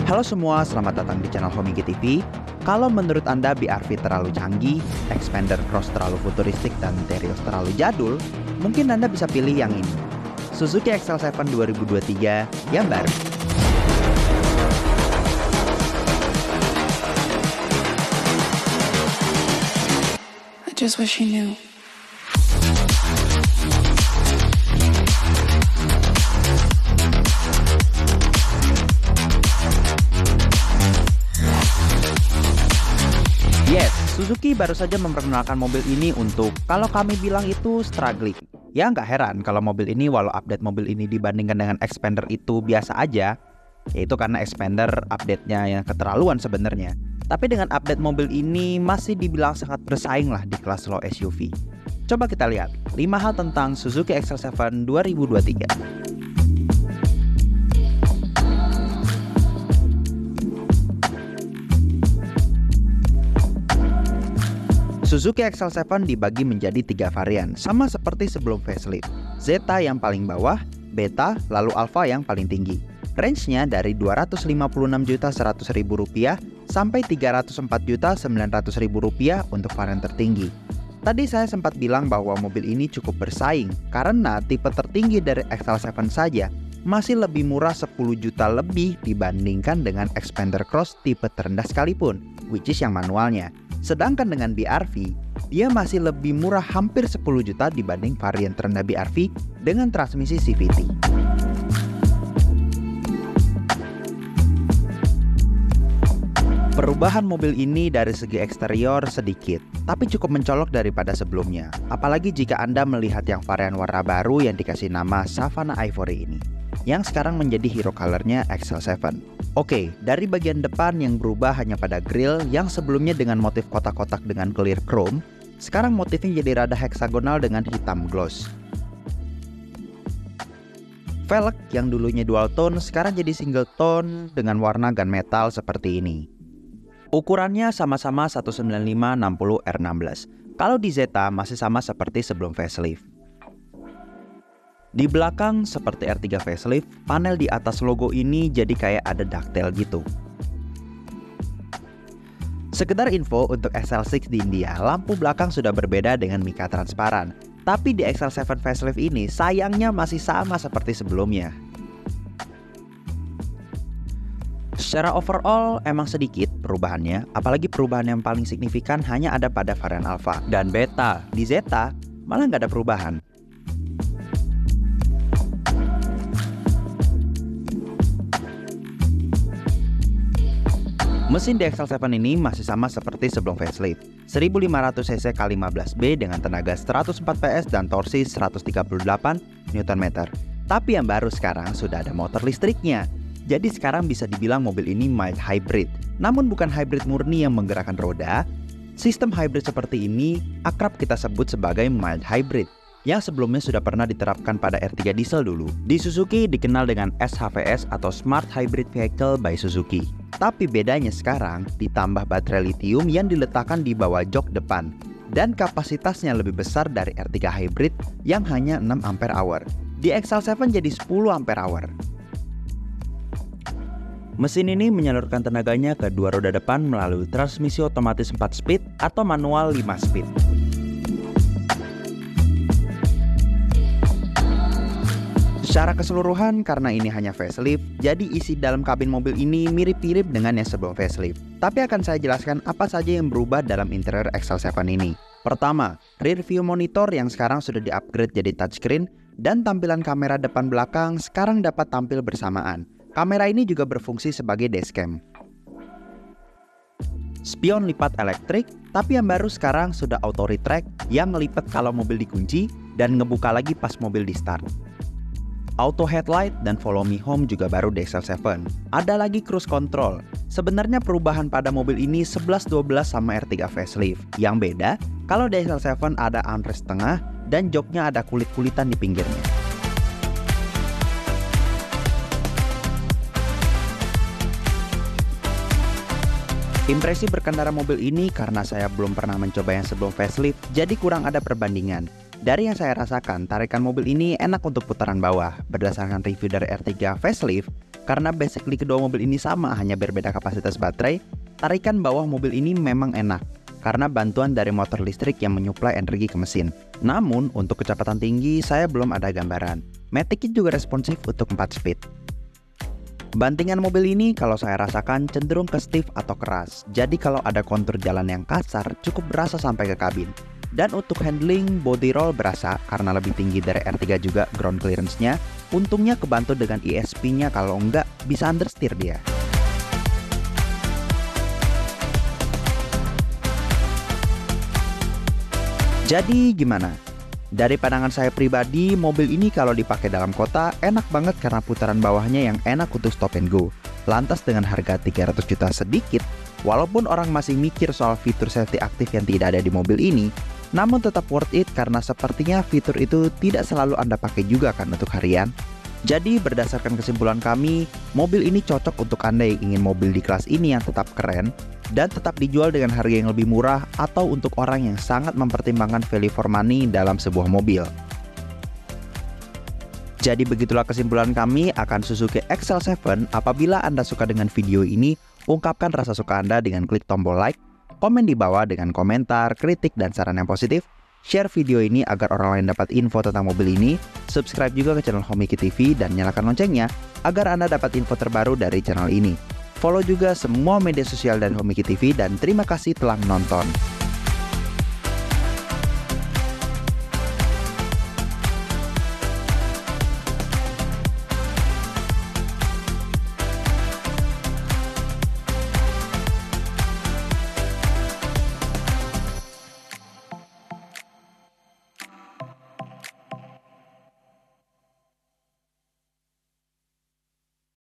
Halo semua, selamat datang di channel Homigi TV. Kalau menurut Anda BRV terlalu canggih, Xpander Cross terlalu futuristik, dan Terios terlalu jadul, mungkin Anda bisa pilih yang ini, Suzuki XL7 2023 yang baru. I just wish you knew. Yes, Suzuki baru saja memperkenalkan mobil ini untuk, kalau kami bilang itu struggling. Ya nggak heran kalau mobil ini, walau update mobil ini dibandingkan dengan Xpander itu biasa aja, yaitu karena Xpander update-nya yang keterlaluan sebenarnya. Tapi dengan update mobil ini masih dibilang sangat bersaing lah di kelas low SUV. Coba kita lihat 5 hal tentang Suzuki XL7 2023. Suzuki XL7 dibagi menjadi 3 varian, sama seperti sebelum facelift. Zeta yang paling bawah, Beta, lalu Alpha yang paling tinggi. Range-nya dari Rp256.100.000 sampai Rp304.900.000 untuk varian tertinggi. Tadi saya sempat bilang bahwa mobil ini cukup bersaing karena tipe tertinggi dari XL7 saja masih lebih murah 10 juta lebih dibandingkan dengan Xpander Cross tipe terendah sekalipun, which is yang manualnya. Sedangkan dengan BRV, dia masih lebih murah hampir 10 juta dibanding varian terendah BRV dengan transmisi CVT. Perubahan mobil ini dari segi eksterior sedikit, tapi cukup mencolok daripada sebelumnya. Apalagi jika Anda melihat yang varian warna baru yang dikasih nama Savannah Ivory ini, yang sekarang menjadi hero colornya XL7. Oke, dari bagian depan yang berubah hanya pada grill yang sebelumnya dengan motif kotak-kotak dengan clear chrome, sekarang motifnya jadi rada heksagonal dengan hitam gloss. Velg yang dulunya dual tone sekarang jadi single tone dengan warna gunmetal seperti ini. Ukurannya sama-sama 195/60R16. Kalau di Zeta masih sama seperti sebelum facelift. Di belakang seperti R3 facelift, panel di atas logo ini jadi kayak ada ducktail gitu. Sekedar info untuk XL6 di India, lampu belakang sudah berbeda dengan mika transparan. Tapi di XL7 facelift ini sayangnya masih sama seperti sebelumnya. Secara overall emang sedikit perubahannya, apalagi perubahan yang paling signifikan hanya ada pada varian Alpha dan Beta. Di Zeta malah nggak ada perubahan. Mesin di XL7 ini masih sama seperti sebelum facelift, 1500 cc K15B dengan tenaga 104 PS dan torsi 138 Nm. Tapi yang baru sekarang sudah ada motor listriknya. Jadi sekarang bisa dibilang mobil ini mild hybrid. Namun bukan hybrid murni yang menggerakkan roda. Sistem hybrid seperti ini akrab kita sebut sebagai mild hybrid, yang sebelumnya sudah pernah diterapkan pada R3 diesel dulu. Di Suzuki dikenal dengan SHVS atau Smart Hybrid Vehicle by Suzuki. Tapi bedanya sekarang ditambah baterai lithium yang diletakkan di bawah jok depan dan kapasitasnya lebih besar dari R3 Hybrid yang hanya 6 Ah. Di XL7 jadi 10 Ah. Mesin ini menyalurkan tenaganya ke dua roda depan melalui transmisi otomatis 4 speed atau manual 5 speed. Secara keseluruhan, karena ini hanya facelift, jadi isi dalam kabin mobil ini mirip-mirip dengan yang sebelum facelift. Tapi akan saya jelaskan apa saja yang berubah dalam interior XL7 ini. Pertama, rear view monitor yang sekarang sudah di-upgrade jadi touchscreen, dan tampilan kamera depan belakang sekarang dapat tampil bersamaan. Kamera ini juga berfungsi sebagai dashcam. Spion lipat elektrik, tapi yang baru sekarang sudah auto retract yang ngelipet kalau mobil dikunci dan ngebuka lagi pas mobil di start. Auto headlight dan follow me home juga baru di XL7. Ada lagi cruise control. Sebenarnya perubahan pada mobil ini 11-12 sama R3 facelift. Yang beda, kalau di XL7 ada armrest tengah dan joknya ada kulit-kulitan di pinggirnya. Impresi berkendara mobil ini karena saya belum pernah mencoba yang sebelum facelift, jadi kurang ada perbandingan. Dari yang saya rasakan, tarikan mobil ini enak untuk putaran bawah. Berdasarkan review dari R3 facelift, Karena basically kedua mobil ini sama, hanya berbeda kapasitas baterai, tarikan bawah mobil ini memang enak karena bantuan dari motor listrik yang menyuplai energi ke mesin. Namun, untuk kecepatan tinggi saya belum ada gambaran. Matic juga responsif untuk 4 speed. Bantingan mobil ini kalau saya rasakan cenderung ke stiff atau keras. Jadi kalau ada kontur jalan yang kasar, cukup berasa sampai ke kabin. Dan untuk handling, body roll berasa karena lebih tinggi dari R3 juga ground clearance-nya. Untungnya kebantu dengan ESP-nya, kalau enggak bisa understeer dia. Jadi gimana? Dari pandangan saya pribadi, mobil ini kalau dipakai dalam kota enak banget karena putaran bawahnya yang enak untuk stop and go. Lantas dengan harga 300 juta sedikit, walaupun orang masih mikir soal fitur safety aktif yang tidak ada di mobil ini, namun tetap worth it karena sepertinya fitur itu tidak selalu Anda pakai juga kan untuk harian. Jadi berdasarkan kesimpulan kami, mobil ini cocok untuk Anda yang ingin mobil di kelas ini yang tetap keren dan tetap dijual dengan harga yang lebih murah, atau untuk orang yang sangat mempertimbangkan value for money dalam sebuah mobil. Jadi begitulah kesimpulan kami akan Suzuki XL7. Apabila Anda suka dengan video ini, ungkapkan rasa suka Anda dengan klik tombol like, komen di bawah dengan komentar, kritik, dan saran yang positif. Share video ini agar orang lain dapat info tentang mobil ini. Subscribe juga ke channel Homiki TV dan nyalakan loncengnya agar Anda dapat info terbaru dari channel ini. Follow juga semua media sosial dari Homiki TV dan terima kasih telah menonton.